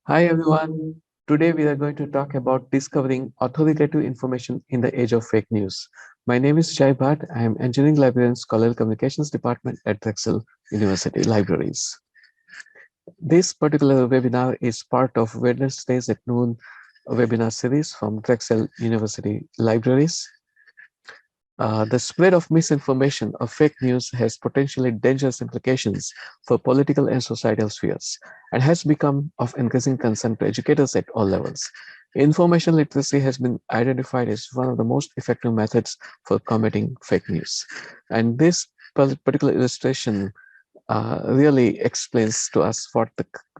Hi everyone. Today we are going to talk about discovering authoritative information in the age of fake news. My name is Jay Bhatt. I am Engineering Librarian Scholarly Communications Department at Drexel University Libraries. This particular webinar is part of Wednesdays at Noon webinar series from Drexel University Libraries. The spread of misinformation or fake news has potentially dangerous implications for political and societal spheres and has become of increasing concern to educators at all levels. Information literacy has been identified as one of the most effective methods for combating fake news. And this particular illustration really explains to us what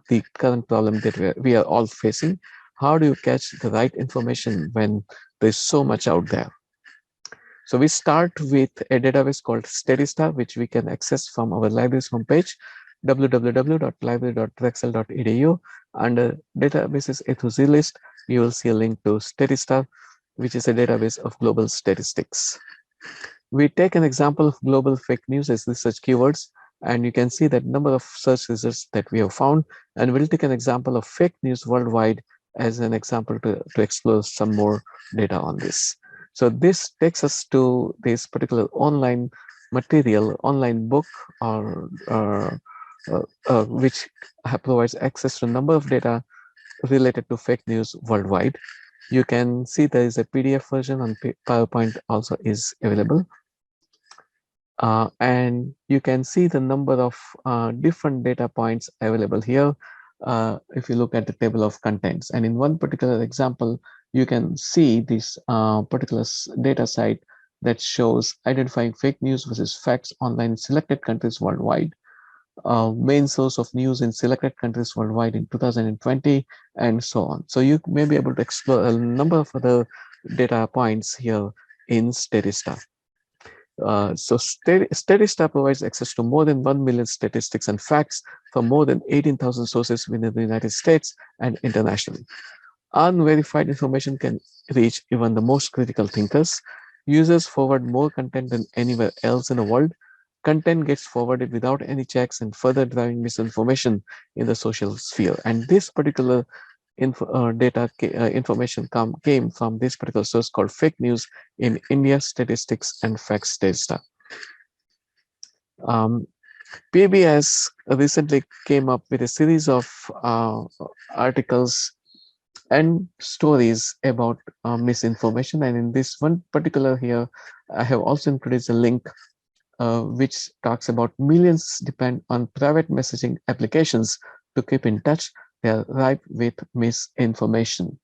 the current problem that we are all facing. How do you catch the right information when there's so much out there? So we start with a database called SteadyStar, which we can access from our library's homepage, www.library.drexel.edu. Under databases A to Z list, you will see a link to SteadyStar, which is a database of global statistics. We take an example of global fake news as research keywords, and you can see that number of search results that we have found. And we'll take an example of fake news worldwide as an example to explore some more data on this. So this takes us to this particular online material, online book, which provides access to a number of data related to fake news worldwide. You can see there is a PDF version on PowerPoint also is available. And you can see the number of different data points available here if you look at the table of contents. And in one particular example, you can see this particular data site that shows identifying fake news versus facts online in selected countries worldwide, main source of news in selected countries worldwide in 2020, and so on. So you may be able to explore a number of other data points here in Statista. Statista provides access to more than 1 million statistics and facts from more than 18,000 sources within the United States and internationally. Unverified information can reach even the most critical thinkers. Users forward more content than anywhere else in the world. Content gets forwarded without any checks and further driving misinformation in the social sphere. And this particular information came from this particular source called Fake News in India Statistics and Facts Data. Um, PBS recently came up with a series of articles and stories about misinformation. And in this one particular here, I have also introduced a link which talks about millions depend on private messaging applications to keep in touch. They are ripe with misinformation.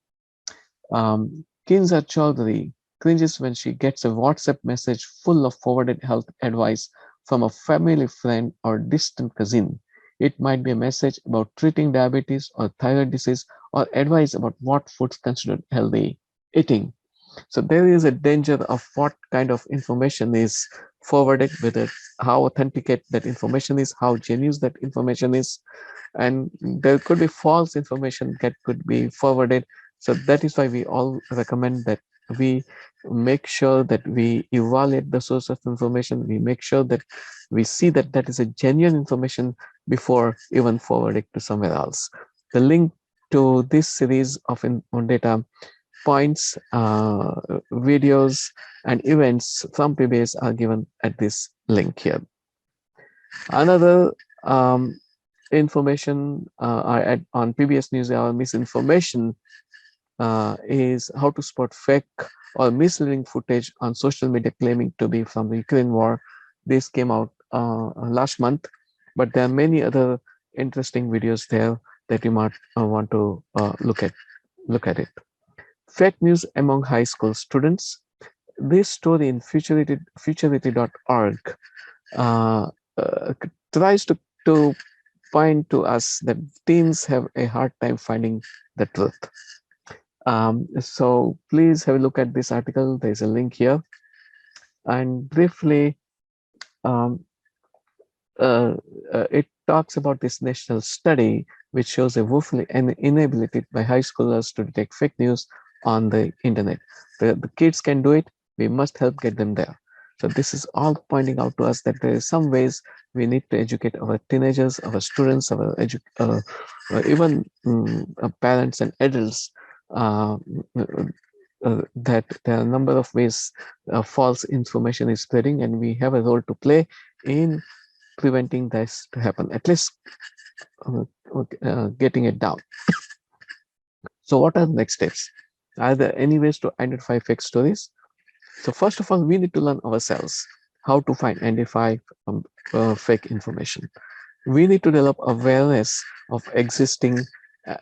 Kinza Chaudhary cringes when she gets a WhatsApp message full of forwarded health advice from a family friend or distant cousin. It might be a message about treating diabetes or thyroid disease or advice about what foods considered healthy eating. So there is a danger of what kind of information is forwarded, whether how authenticate that information is, how genuine that information is, and there could be false information that could be forwarded. So that is why we all recommend that we make sure that we evaluate the source of information. We make sure that we see that that is a genuine information before even forwarding to somewhere else. The link to this series of data points, videos, and events from PBS are given at this link here. Another information on PBS News Hour misinformation is how to spot fake or misleading footage on social media claiming to be from the Ukraine war. This came out last month, but there are many other interesting videos there that you might want to look at it. Fake news among high school students. This story in futurity.org uh, uh, tries to point to us that teens have a hard time finding the truth. So please have a look at this article. There's a link here. And briefly, um, it talks about this national study, which shows a woefully inability by high schoolers to detect fake news on the internet. The kids can do it. We must help get them there. So this is all pointing out to us that there is some ways we need to educate our teenagers, our students, even parents and adults, uh, that there are a number of ways false information is spreading, and we have a role to play in preventing this to happen, at least uh, getting it down. So what are the next steps? Are there any ways to identify fake stories? So first of all, we need to learn ourselves how to identify fake information. We need to develop awareness of existing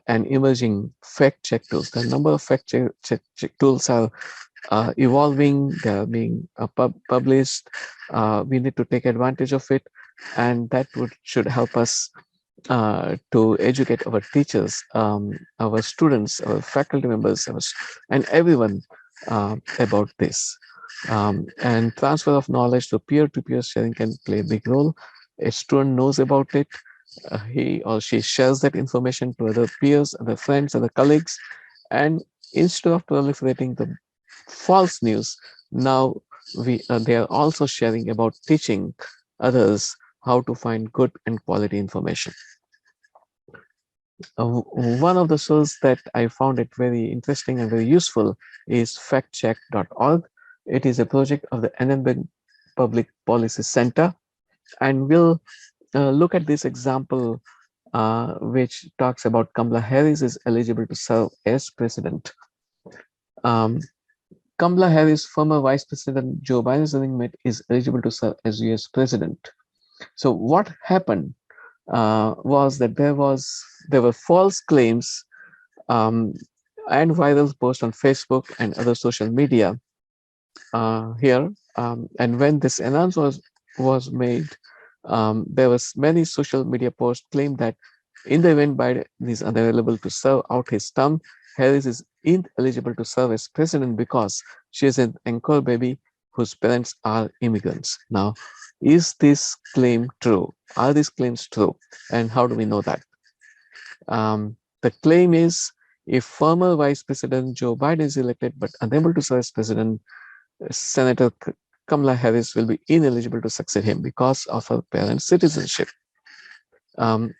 and emerging fact check tools. The number of fact check tools are evolving, they are being published. We need to take advantage of it, and that should help us to educate our teachers, our students, our faculty members, and everyone about this. And transfer of knowledge to peer-to-peer sharing can play a big role. A student knows about it, he or she shares that information to other peers, other friends, other colleagues, and instead of proliferating the false news, now they are also sharing about teaching others how to find good and quality information. One of the sources that I found it very interesting and very useful is factcheck.org. It is a project of the Annenberg Public Policy Center, and we'll look at this example which talks about Kamala Harris is eligible to serve as president. Um, Kamala Harris, former Vice President Joe Biden's running mate, is eligible to serve as US president. So what happened was that there were false claims um, and viral posts on Facebook and other social media here. And when this announcement was made, there was many social media posts claimed that in the event Biden is unavailable to serve out his term, Harris is ineligible to serve as president because she is an anchor baby whose parents are immigrants. Now, is this claim true? Are these claims true? And how do we know that? The claim is if former Vice President Joe Biden is elected but unable to serve as president, Senator Kamala Harris will be ineligible to succeed him because of her parents' citizenship.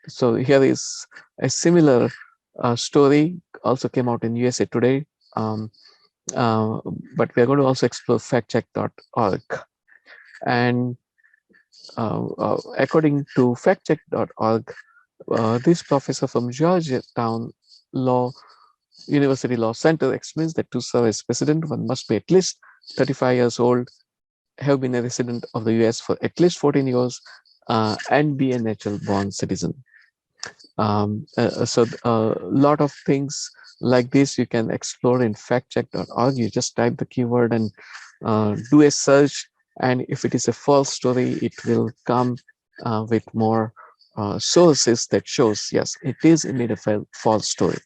So here is a similar story also came out in USA Today, um, uh, but we are going to also explore factcheck.org. And according to factcheck.org, this professor from Georgetown Law University Law Center explains that to serve as president, one must be at least 35 years old, have been a resident of the US for at least 14 years, and be a natural born citizen. So a lot of things like this you can explore in factcheck.org. You just type the keyword and do a search. And if it is a false story, it will come with more sources that shows, yes, it is indeed a false story.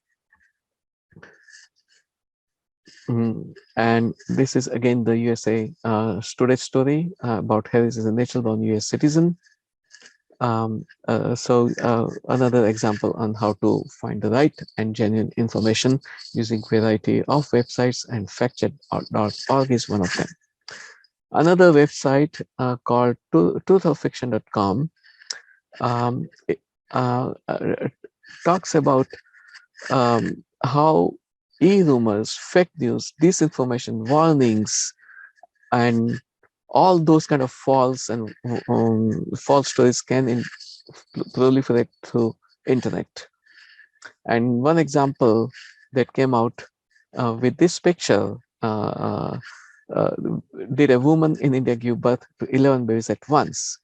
And this is again the USA Today story about Harris is a natural born US citizen. Another example on how to find the right and genuine information using variety of websites, and factcheck.org is one of them. Another website called trutholfiction.com talks about how e-rumors, fake news, disinformation, warnings, and all those kind of false and false stories can proliferate through internet. And one example that came out with this picture, uh, did a woman in India give birth to 11 babies at once?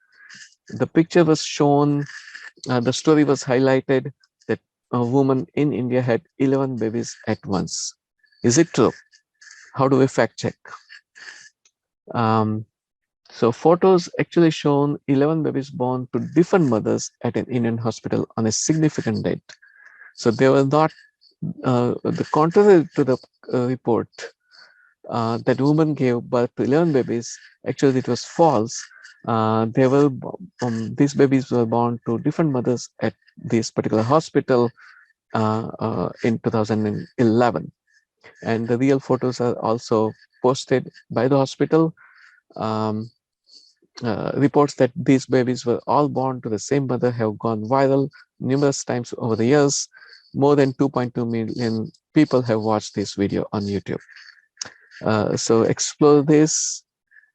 The picture was shown, the story was highlighted that a woman in India had 11 babies at once. Is it true? How do we fact check? So photos actually shown 11 babies born to different mothers at an Indian hospital on a significant date. So they were not, the contrary to the report that woman gave birth to 11 babies, actually it was false. These babies were born to different mothers at this particular hospital in 2011. And the real photos are also posted by the hospital. Reports that these babies were all born to the same mother have gone viral numerous times over the years. More than 2.2 million people have watched this video on YouTube. So explore this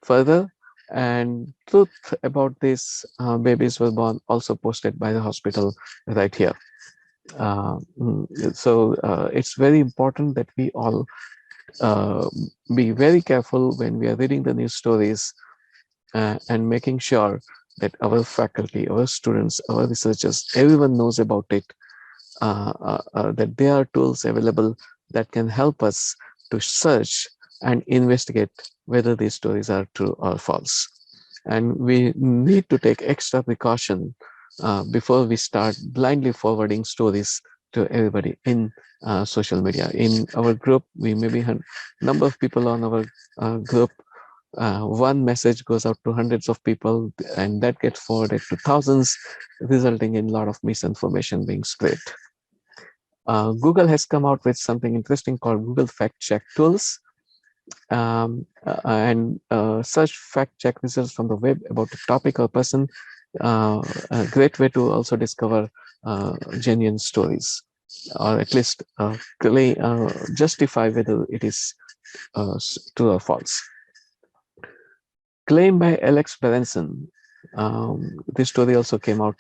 further, and truth about these babies were born also posted by the hospital right here. So it's very important that we all uh, be very careful when we are reading the news stories and making sure that our faculty, our students, our researchers, everyone knows about it, that there are tools available that can help us to search and investigate whether these stories are true or false. And we need to take extra precaution before we start blindly forwarding stories to everybody in social media. In our group, we maybe have a number of people on our group. One message goes out to hundreds of people, and that gets forwarded to thousands, resulting in a lot of misinformation being spread. Google has come out with something interesting called Google Fact Check Tools, and search fact check results from the web about a topic or person. A great way to also discover genuine stories, or at least justify whether it is true or false. Claim by Alex Berenson. This story also came out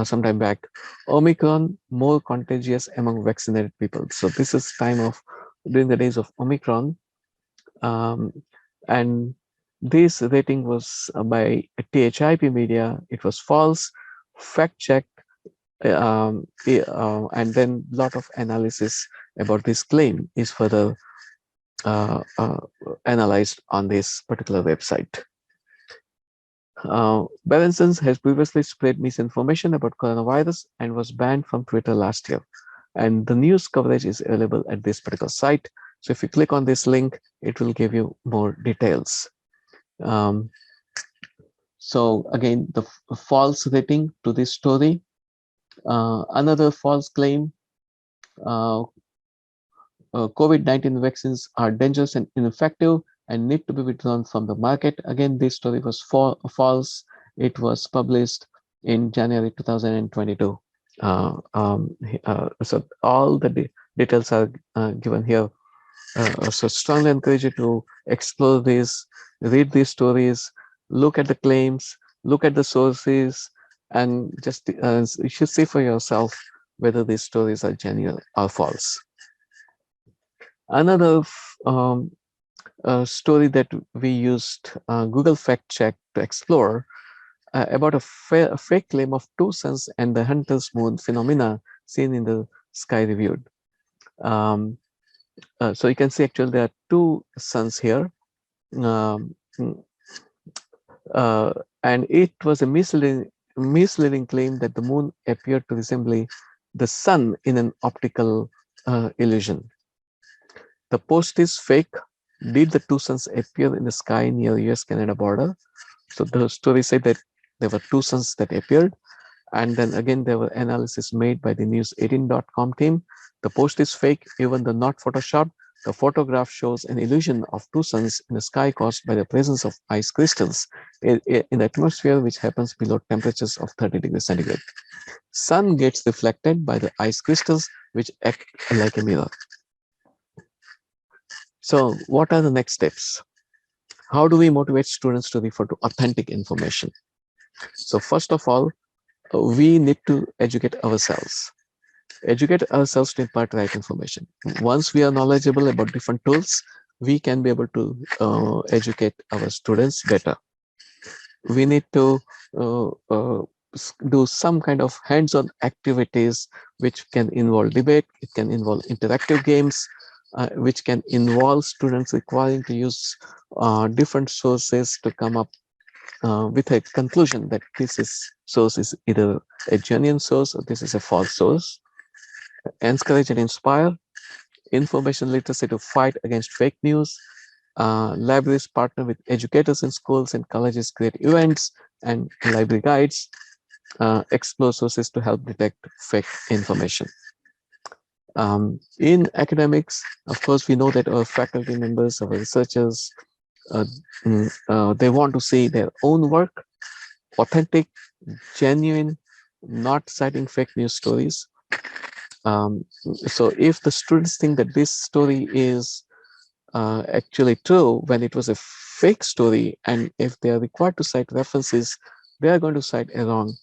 sometime back. Omicron more contagious among vaccinated people. So this is time of during the days of Omicron, and this rating was by THIP Media. It was false, fact checked, and then a lot of analysis about this claim is further analyzed on this particular website. Berenson has previously spread misinformation about coronavirus and was banned from Twitter last year. And the news coverage is available at this particular site. So if you click on this link, it will give you more details. So again, the false rating to this story. Another false claim, COVID-19 vaccines are dangerous and ineffective and need to be withdrawn from the market. Again, this story was false. It was published in January 2022. So all the details are given here. So strongly encourage you to explore this, read these stories, look at the claims, look at the sources, and just you should see for yourself whether these stories are genuine or false. Another story that we used Google Fact Check to explore about a fake claim of two suns and the hunter's moon phenomena seen in the sky reviewed. So you can see actually there are two suns here, um, and it was a misleading claim that the moon appeared to resemble the sun in an optical illusion. The post is fake. Did the two suns appear in the sky near US-Canada border? So the story said that there were two suns that appeared. And then again, there were analysis made by the news18.com team. The post is fake, even though not photoshopped. The photograph shows an illusion of two suns in the sky caused by the presence of ice crystals in the atmosphere, which happens below temperatures of 30 degrees centigrade. Sun gets reflected by the ice crystals, which act like a mirror. So what are the next steps? How do we motivate students to refer to authentic information? So first of all, we need to educate ourselves. Educate ourselves to impart right information. Once we are knowledgeable about different tools, we can be able to educate our students better. We need to do some kind of hands-on activities which can involve debate, it can involve interactive games, which can involve students requiring to use different sources to come up with a conclusion that source is either a genuine source or this is a false source. Encourage and inspire information literacy to fight against fake news. Libraries partner with educators in schools and colleges, create events and library guides, explore sources to help detect fake information. In academics, of course, we know that our faculty members, our researchers Uh, they want to see their own work, authentic, genuine, not citing fake news stories. So if the students think that this story is actually true when it was a fake story, and if they are required to cite references, they are going to cite a wrong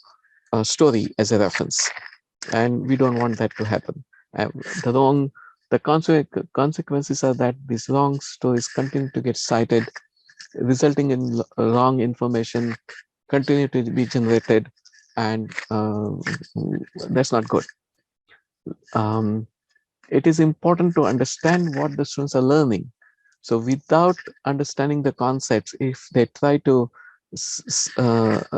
story as a reference, and we don't want that to happen. Uh, the wrong, the consequences are that these wrong stories continue to get cited, resulting in wrong information continue to be generated, and that's not good. Um, it is important to understand what the students are learning. So without understanding the concepts, if they try to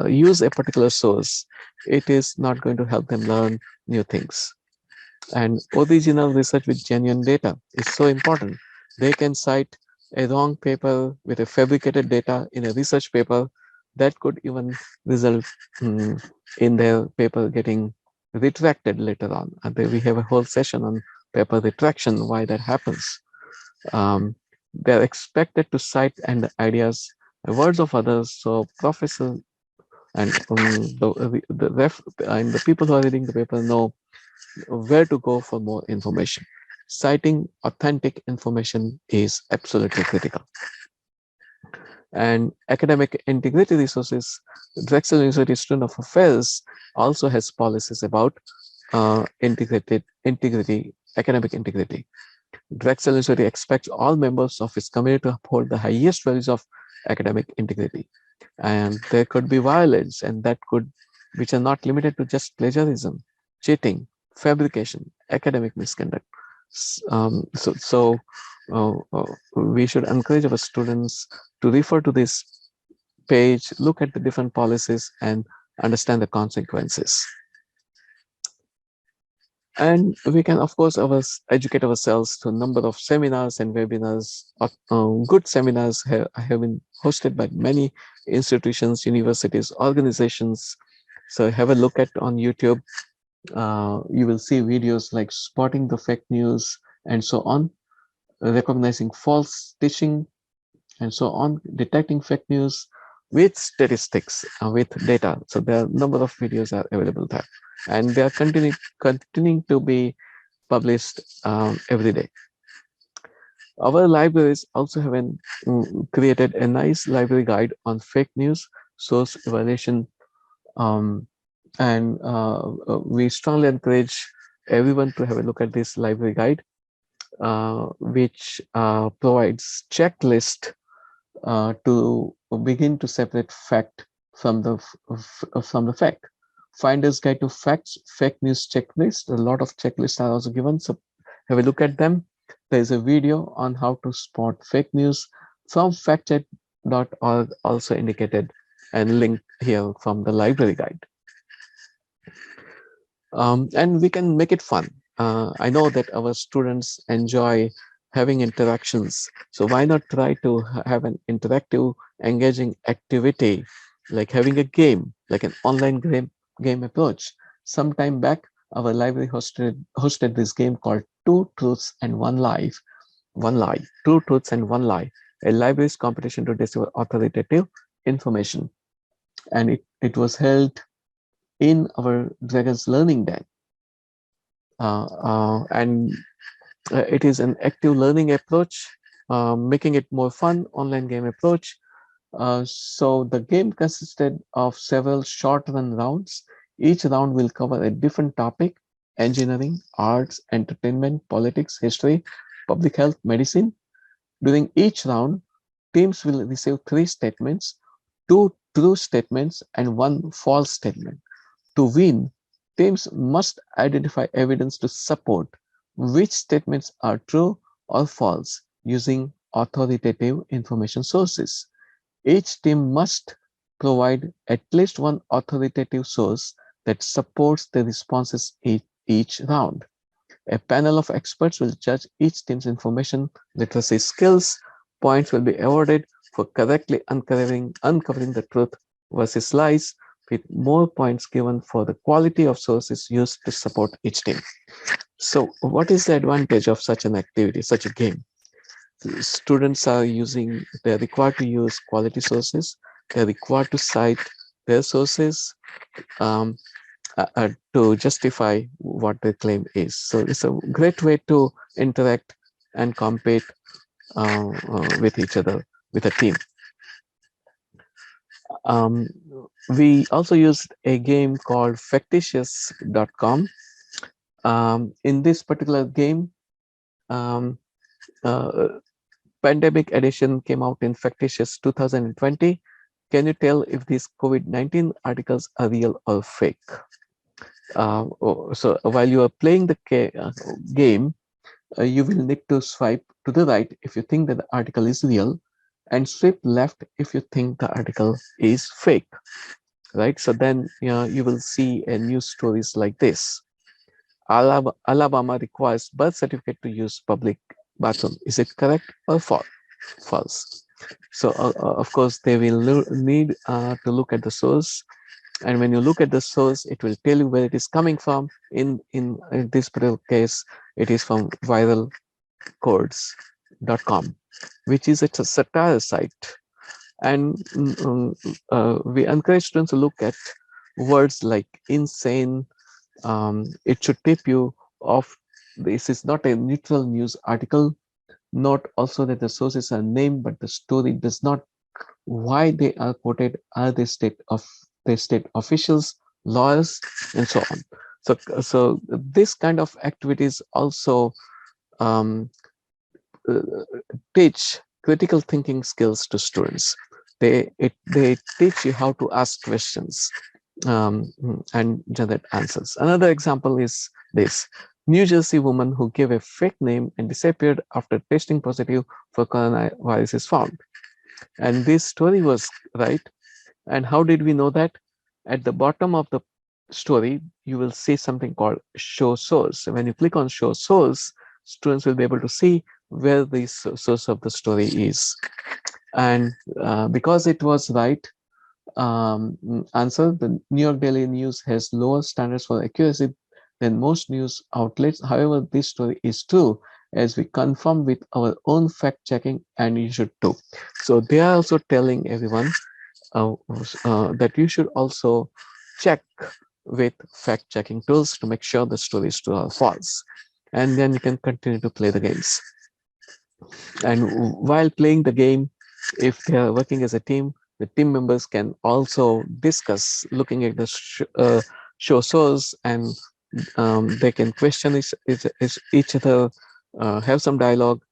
use a particular source, it is not going to help them learn new things. And original research with genuine data is so important. They can cite a wrong paper with a fabricated data in a research paper that could even result in their paper getting retracted later on. And we have a whole session on paper retraction, why that happens. Um, they're expected to cite and ideas, words of others. So professors and the people who are reading the paper know where to go for more information. Citing authentic information is absolutely critical. And academic integrity resources, Drexel University Student of Affairs also has policies about integrity, academic integrity. Drexel University expects all members of its community to uphold the highest values of academic integrity. And there could be violence, and that could, which are not limited to just plagiarism, cheating, fabrication, academic misconduct. We should encourage our students to refer to this page, look at the different policies, and understand the consequences. And we can, of course, educate ourselves through a number of seminars and webinars. Good seminars have been hosted by many institutions, universities, organizations. So have a look at on YouTube. You will see videos like spotting the fake news and so on, recognizing false teaching and so on, detecting fake news with statistics, with data. So there are a number of videos are available there, and they are continuing to be published every day. Our libraries also have created a nice library guide on fake news, source evaluation, um, and we strongly encourage everyone to have a look at this library guide, which provides checklist to begin to separate fact from the fact. Finder's Guide to Facts, Fake News Checklist. A lot of checklists are also given, so have a look at them. There is a video on how to spot fake news from factcheck.org, also indicated and linked here from the library guide. And we can make it fun. I know that our students enjoy having interactions, so why not try to have an interactive, engaging activity, like having a game, like an online game approach. Some time back, our library hosted this game called Two Truths and One Lie, Two Truths and One Lie, a library's competition to discover authoritative information. And it was held in our Dragons Learning Day. And it is an active learning approach, making it more fun, online game approach. So the game consisted of several short run rounds. Each round will cover a different topic: engineering, arts, entertainment, politics, history, public health, medicine. During each round, teams will receive 3 statements, 2 true statements, and 1 false statement. To win, teams must identify evidence to support which statements are true or false using authoritative information sources. Each team must provide at least one authoritative source that supports the responses each round. A panel of experts will judge each team's information literacy skills. Points will be awarded for correctly uncovering the truth versus lies, with more points given for the quality of sources used to support each team. So, what is the advantage of such an activity, such a game? students are using, they're required to use quality sources. They're required to cite their sources um, to justify what their claim is. So it's a great way to interact and compete with each other, with a team. Um, we also used a game called Factious.com. In this particular game, um, uh, pandemic edition came out in Factitious 2020. Can you tell if these COVID-19 articles are real or fake? So while you are playing the game, you will need to swipe to the right if you think that the article is real, and swipe left if you think the article is fake. Right? So then you will see news stories like this. Alabama requires birth certificate to use public bathroom. Is it correct or false? So of course they will need to look at the source, and when you look at the source, it will tell you where it is coming from. In this particular case, it is from viralcodes.com, which is a satire site. And we encourage students to look at words like insane. It should tip you off. This is not a neutral news article. Not also that the sources are named, but the story does not. Why they are quoted are the state officials, lawyers, and so on. So this kind of activities also um, uh, teach critical thinking skills to students. They teach you how to ask questions and generate answers. Another example is this: New Jersey woman who gave a fake name and disappeared after testing positive for coronavirus is found. And this story was right. And how did we know that? At the bottom of the story, you will see something called show source. When you click on show source, students will be able to see where the source of the story is. And because it was right answer, the New York Daily News has lower standards for accuracy than most news outlets. However, this story is true as we confirm with our own fact checking, and you should too. So they are also telling everyone uh, that you should also check with fact checking tools to make sure the story is true or false. And then you can continue to play the games. And while playing the game, if they are working as a team, the team members can also discuss looking at the show source, and they can question each other, have some dialogue,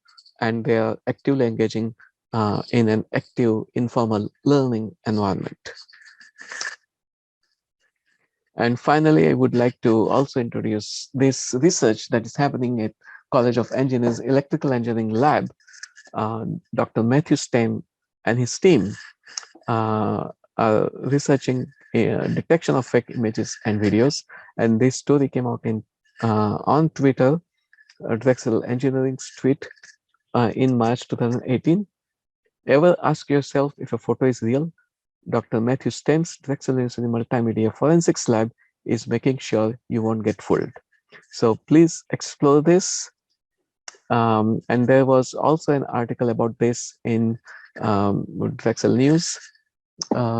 and they are actively engaging in an active informal learning environment. And finally, I would like to also introduce this research that is happening at College of Engineers Electrical Engineering Lab. Dr. Matthew Stem and his team are researching detection of fake images and videos. And this story came out on Twitter, Drexel Engineering's tweet in March 2018. Ever ask yourself if a photo is real? Dr. Matthew Stem's Drexel University Multimedia Forensics Lab is making sure you won't get fooled. So please explore this. And there was also an article about this in Drexel News.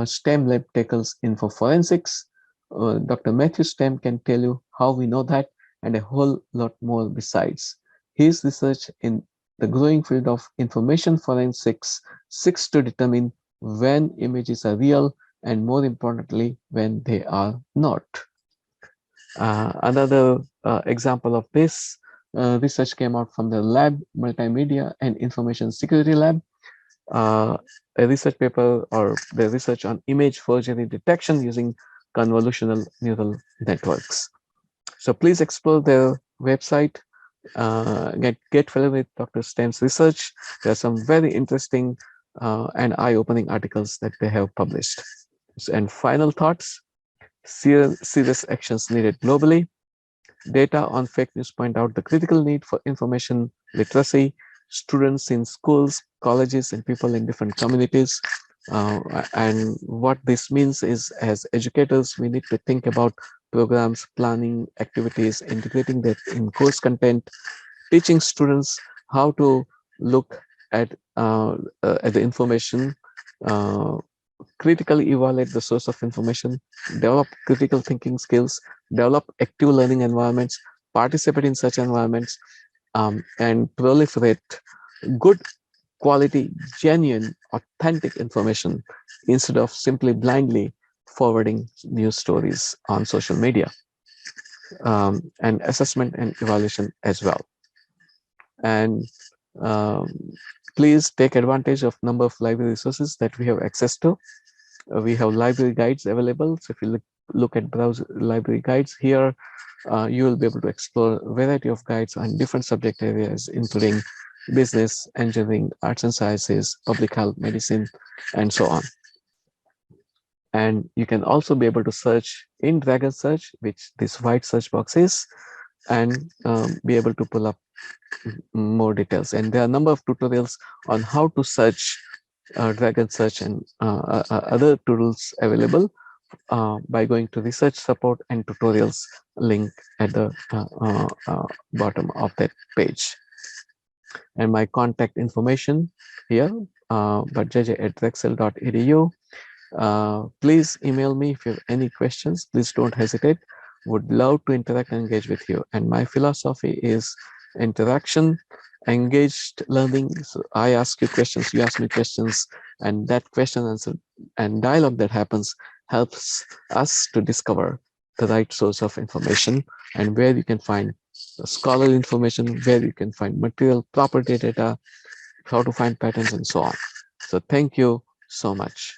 STEM lab tackles info forensics. Dr. Matthew Stem can tell you how we know that and a whole lot more besides. His research in the growing field of information forensics seeks to determine when images are real and, more importantly, when they are not. Another example of this research came out from the Lab Multimedia and Information Security Lab. A research paper or the research on image forgery detection using convolutional neural networks. So please explore their website, get familiar with Dr. Stem's research. There are some very interesting and eye-opening articles that they have published. And final thoughts: serious actions needed globally. Data on fake news point out the critical need for information literacy. Students in schools, colleges, and people in different communities. And what this means is, as educators, we need to think about programs, planning, activities, integrating that in course content, teaching students how to look at the information, uh, critically evaluate the source of information, develop critical thinking skills, develop active learning environments, participate in such environments, and proliferate good quality, genuine, authentic information instead of simply blindly forwarding news stories on social media, and assessment and evaluation as well. And um, please take advantage of number of library resources that we have access to. We have library guides available. So if you look at browse library guides here, you will be able to explore a variety of guides on different subject areas, including business, engineering, arts and sciences, public health, medicine, and so on. And you can also be able to search in Dragon Search, which this white search box is, and be able to pull up more details. And there are a number of tutorials on how to search Dragon Search and other tools available by going to research support and tutorials link at the bottom of that page. And my contact information here, but jj@drexel.edu. Please email me if you have any questions. Please don't hesitate. Would love to interact and engage with you. And my philosophy is interaction, engaged learning. So I ask you questions, you ask me questions, and that question answer and dialogue that happens helps us to discover the right source of information and where you can find scholarly information, where you can find material property data, how to find patterns, and so on. So thank you so much.